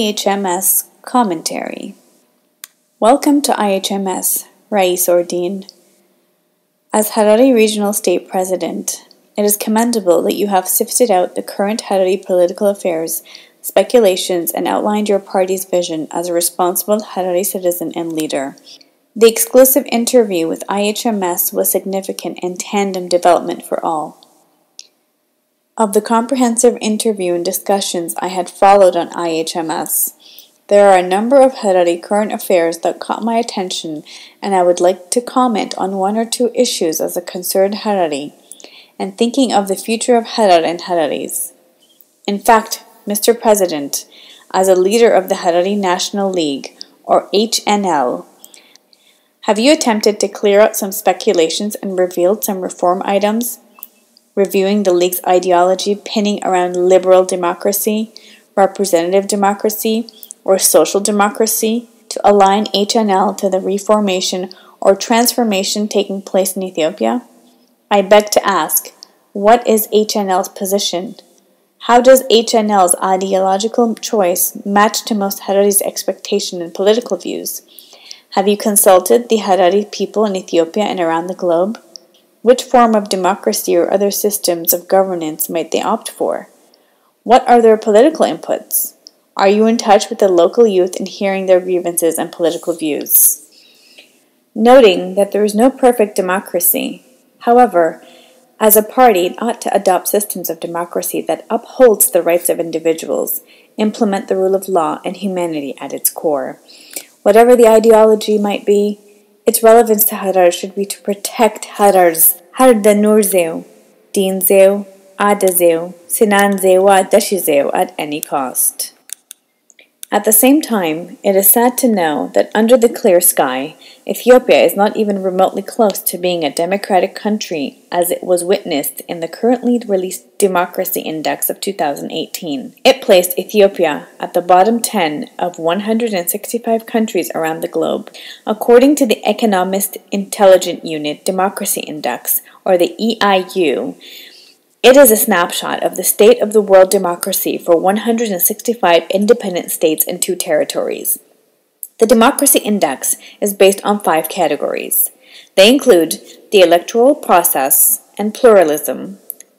IHMS Commentary. Welcome to IHMS, Raees Ordin. As Harari Regional State President, it is commendable that you have sifted out the current Harari political affairs, speculations, and outlined your party's vision as a responsible Harari citizen and leader. The exclusive interview with IHMS was significant and tandem development for all. Of the comprehensive interview and discussions I had followed on IHMS, there are a number of Harari current affairs that caught my attention, and I would like to comment on one or two issues as a concerned Harari, and thinking of the future of Harar and Hararis. In fact, Mr. President, as a leader of the Harari National League, or HNL, have you attempted to clear out some speculations and revealed some reform items, reviewing the League's ideology pinning around liberal democracy, representative democracy, or social democracy to align HNL to the reformation or transformation taking place in Ethiopia? I beg to ask, what is HNL's position? How does HNL's ideological choice match to most Harari's expectation and political views? Have you consulted the Harari people in Ethiopia and around the globe? Which form of democracy or other systems of governance might they opt for? What are their political inputs? Are you in touch with the local youth and hearing their grievances and political views? Noting that there is no perfect democracy, however, as a party it ought to adopt systems of democracy that upholds the rights of individuals, implement the rule of law and humanity at its core. Whatever the ideology might be, its relevance to Harar should be to protect Harar's Harda Nurzeu, Dinzeu, Adazeu, Sinanzeu, Dashizeu at any cost. At the same time, it is sad to know that under the clear sky, Ethiopia is not even remotely close to being a democratic country as it was witnessed in the currently released Democracy Index of 2018. It placed Ethiopia at the bottom 10 of 165 countries around the globe. According to the Economist Intelligence Unit Democracy Index, or the EIU, it is a snapshot of the state of the world democracy for 165 independent states and 2 territories. The Democracy Index is based on 5 categories. They include the electoral process and pluralism,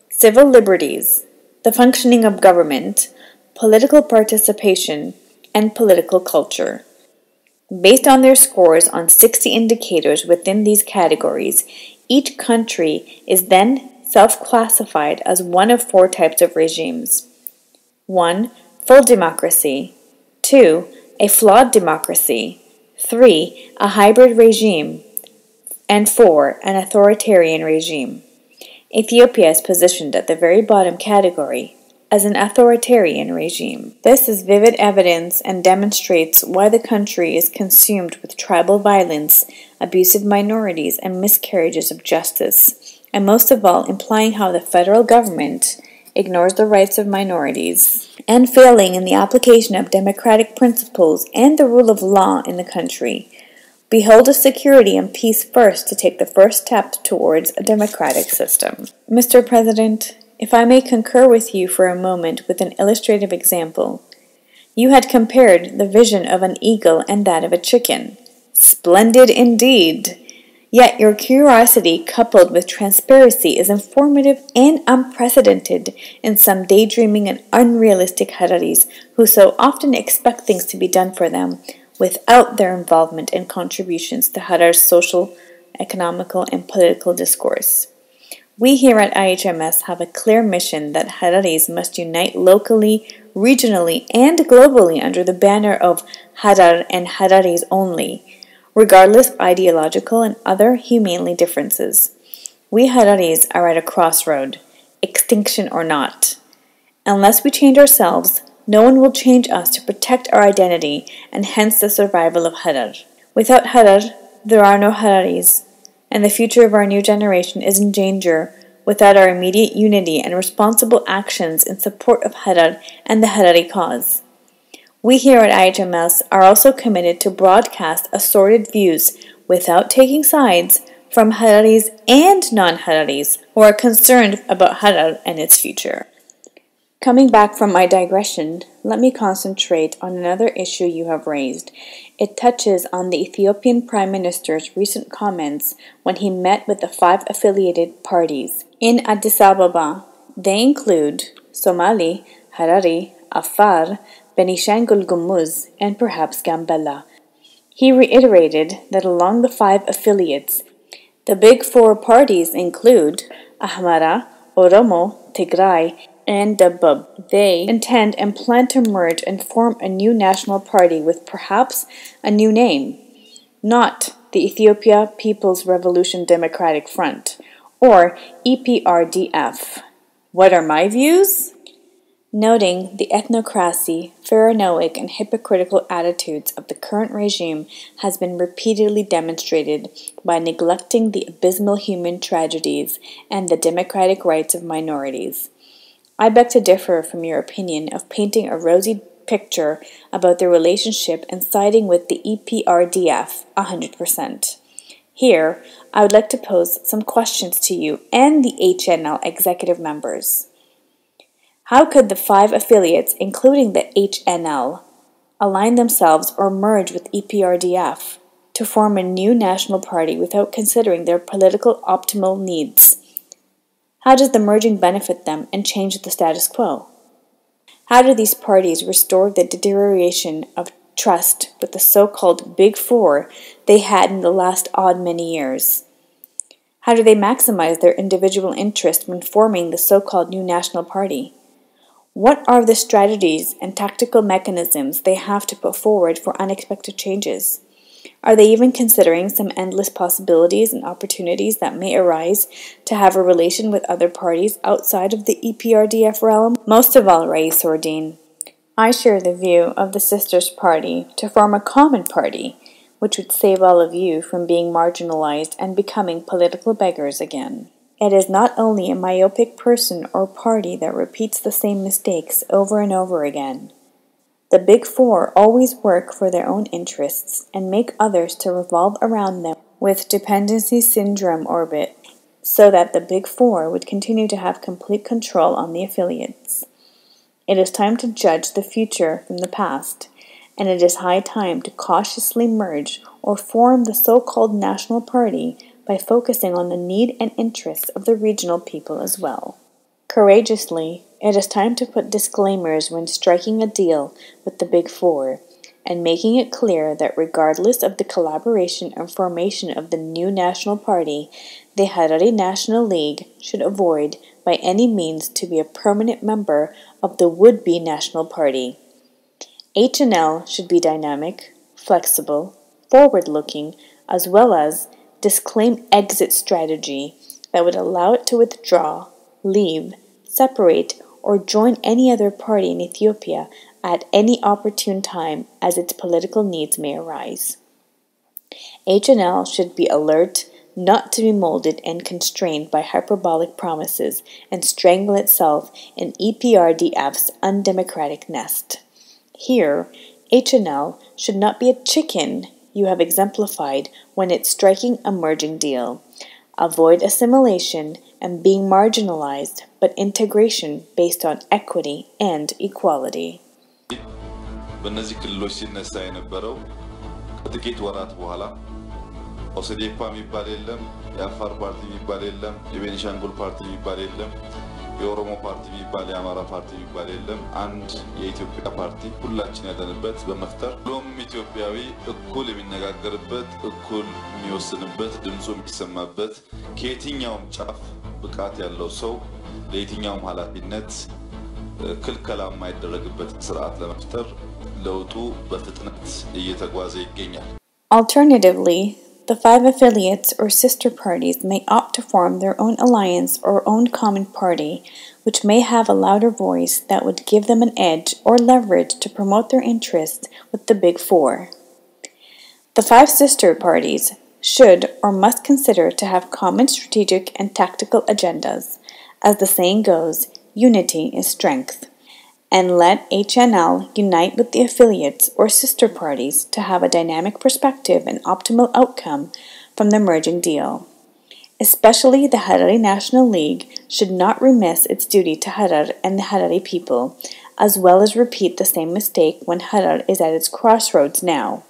civil liberties, the functioning of government, political participation, and political culture. Based on their scores on 60 indicators within these categories, each country is then self-classified as one of 4 types of regimes. 1. Full democracy. 2. A flawed democracy. 3. A hybrid regime. And 4. An authoritarian regime. Ethiopia is positioned at the very bottom category as an authoritarian regime. This is vivid evidence and demonstrates why the country is consumed with tribal violence, abusive minorities, and miscarriages of justice, and most of all implying how the federal government ignores the rights of minorities and failing in the application of democratic principles and the rule of law in the country. Behold a security and peace first to take the first step towards a democratic system. Mr. President, if I may concur with you for a moment with an illustrative example. You had compared the vision of an eagle and that of a chicken. Splendid indeed! Yet your curiosity coupled with transparency is informative and unprecedented in some daydreaming and unrealistic Hararis who so often expect things to be done for them without their involvement and contributions to Harar's social, economical, and political discourse. We here at IHMS have a clear mission that Hararis must unite locally, regionally, and globally under the banner of Harar and Hararis only, regardless of ideological and other humanly differences. We Hararis are at a crossroad, extinction or not. Unless we change ourselves, no one will change us to protect our identity and hence the survival of Harar. Without Harar, there are no Hararis, and the future of our new generation is in danger without our immediate unity and responsible actions in support of Harar and the Harari cause. We here at IHMS are also committed to broadcast assorted views without taking sides from Hararis and non-Hararis who are concerned about Harar and its future. Coming back from my digression, let me concentrate on another issue you have raised. It touches on the Ethiopian Prime Minister's recent comments when he met with the 5 affiliated parties in Addis Ababa. They include Somali, Harari, Afar, Benishangul Gumuz, and perhaps Gambela. He reiterated that along the 5 affiliates, the big 4 parties include Ahmara, Oromo, Tigray, and Dabub. They intend and plan to merge and form a new national party with perhaps a new name, not the Ethiopia People's Revolution Democratic Front, or EPRDF. What are my views? Noting the ethnocracy, paranoid, and hypocritical attitudes of the current regime has been repeatedly demonstrated by neglecting the abysmal human tragedies and the democratic rights of minorities. I beg to differ from your opinion of painting a rosy picture about their relationship and siding with the EPRDF 100%. Here, I would like to pose some questions to you and the HNL executive members. How could the 5 affiliates, including the HNL, align themselves or merge with EPRDF to form a new national party without considering their political optimal needs? How does the merging benefit them and change the status quo? How do these parties restore the deterioration of trust with the so-called Big Four they had in the last odd many years? How do they maximize their individual interest when forming the so-called new national party? What are the strategies and tactical mechanisms they have to put forward for unexpected changes? Are they even considering some endless possibilities and opportunities that may arise to have a relation with other parties outside of the EPRDF realm? Most of all, Raees Ordin, I share the view of the Sisters Party to form a common party, which would save all of you from being marginalized and becoming political beggars again. It is not only a myopic person or party that repeats the same mistakes over and over again. The Big Four always work for their own interests and make others to revolve around them with dependency syndrome orbit, so that the Big Four would continue to have complete control on the affiliates. It is time to judge the future from the past, and it is high time to cautiously merge or form the so-called national party by focusing on the need and interests of the regional people as well. Courageously, it is time to put disclaimers when striking a deal with the Big Four and making it clear that regardless of the collaboration and formation of the new national party, the Harari National League should avoid by any means to be a permanent member of the would-be national party. HNL should be dynamic, flexible, forward-looking, as well as disclaim exit strategy that would allow it to withdraw, leave, separate, or join any other party in Ethiopia at any opportune time as its political needs may arise. HNL should be alert not to be molded and constrained by hyperbolic promises and strangle itself in EPRDF's undemocratic nest. Here, HNL should not be a chicken you have exemplified when it's striking a merging deal. Avoid assimilation and being marginalized, but integration based on equity and equality. በእነዚህ ክልሎች ሲነሳ የነበረው ከጥቂት ወራት በኋላ ኦሴዴፓ የሚባል የለም የአፋር ፓርቲ የሚባል የለም የቤኒሻንጉል ፓርቲ የሚባል የለም የኦሮሞ ፓርቲ የሚባል የአማራ ፓርቲ የሚባል የለም አንድ የኢትዮጵያ ፓርቲ ሁላችን ያለንበት በመፍጠር ሁሉም ኢትዮጵያዊ እኩል የሚነጋገርበት እኩል የሚወስንበት ድምጹ የሚሰማበት ከየትኛውም ጫፍ ብቃት ያለው ሰው ለየትኛውም ኃላፊነት ክልከላ የማይደረግበት ስርዓት ለመፍጠር ለውጡ በፍጥነት እየተጓዘ ይገኛል። Alternatively, the 5 affiliates or sister parties may opt to form their own alliance or own common party, which may have a louder voice that would give them an edge or leverage to promote their interests with the Big Four. The 5 sister parties should or must consider to have common strategic and tactical agendas. As the saying goes, unity is strength. And let HNL unite with the affiliates or sister parties to have a dynamic perspective and optimal outcome from the merging deal. Especially the Harari National League should not remiss its duty to Harar and the Harari people, as well as repeat the same mistake when Harar is at its crossroads now.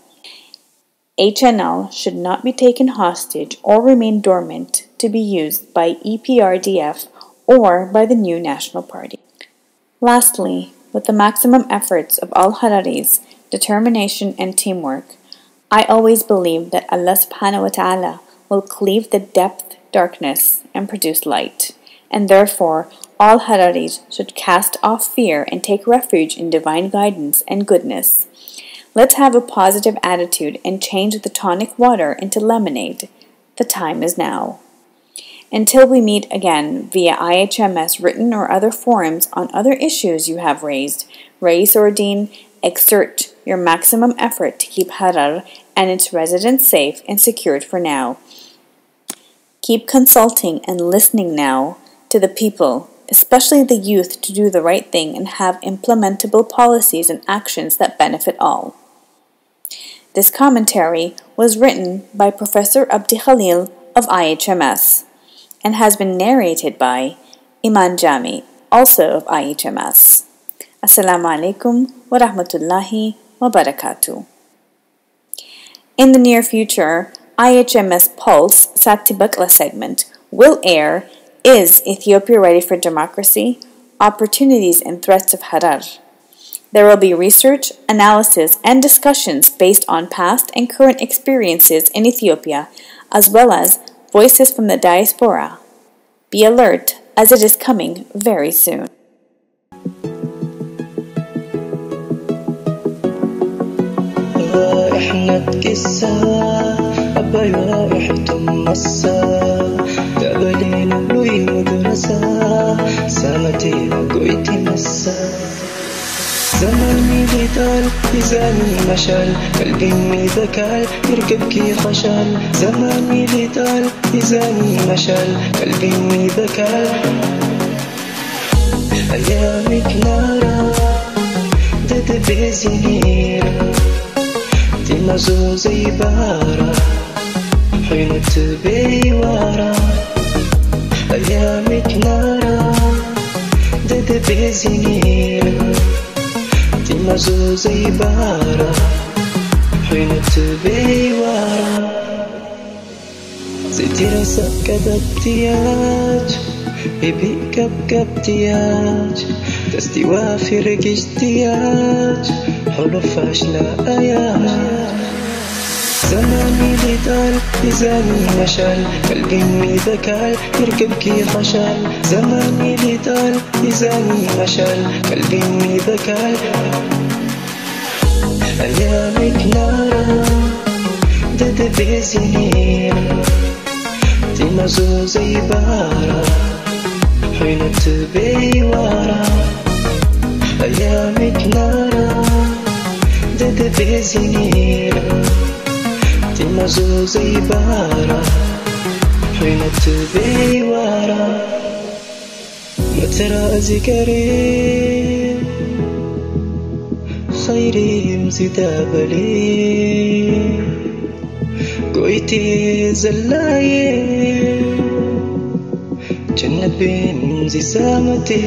HNL should not be taken hostage or remain dormant to be used by EPRDF or by the new National Party. Lastly, with the maximum efforts of all Hararis, determination and teamwork, I always believe that Allah subhanahu wa ta'ala will cleave the depth darkness and produce light, and therefore all Hararis should cast off fear and take refuge in divine guidance and goodness. Let's have a positive attitude and change the tonic water into lemonade. The time is now. Until we meet again via IHMS written or other forums on other issues you have raised, Raees Ordin, exert your maximum effort to keep Harar and its residents safe and secured for now. Keep consulting and listening now to the people, especially the youth, to do the right thing and have implementable policies and actions that benefit all. This commentary was written by Professor Abdi Khalil of IHMS and has been narrated by Iman Jami, also of IHMS. Assalamu alaikum wa rahmatullahi wa barakatuh. In the near future, IHMS Pulse Sakti Bakla segment will air Is Ethiopia Ready for Democracy? Opportunities and Threats of Harar. There will be research, analysis, and discussions based on past and current experiences in Ethiopia, as well as voices from the diaspora. Be alert, as it is coming very soon. زماني بيطال ميزاني مشال قلبي ميذكال يركب كي خشال زماني بيطال ميزاني مشال قلبي ميذكال أيامك نارا دد بزنيرا تنزو زي بارا حين تبي ورا أيامك نارا دد بزنيرا تنزو زي بارا حين تبي ورا زيتي راسك كبتياج بيبي كبتياج تستي وافر اجتياج حلو فاشنا اياج زماني بيطال ميزاني مشال قلبي ميذكال يركب كي خشال زماني بيطال ميزاني مشال قلبي ميذكال أيامك نارا دد بزنيرا تنزو زي بارا حين تبي ورا أيامك نارا دد بزنيرا تنزو زي بارا حين تبي ورا مترازي كريم خيري مزدابلي قويتي زلاي جنبي مزي سامتي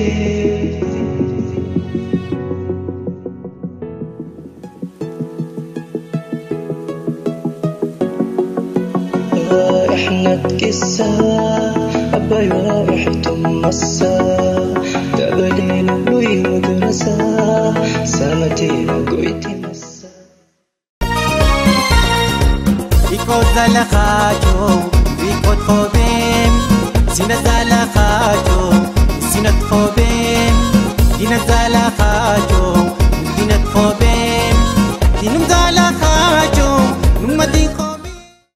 احنا تكسا أباي واحتم مسا تقبلين لوي مدرسة سامتي قويتي مسا بيكوت زلخاتو بيكوت خوبين سينا زلخاتو سينا خوبين دينا زلخاتو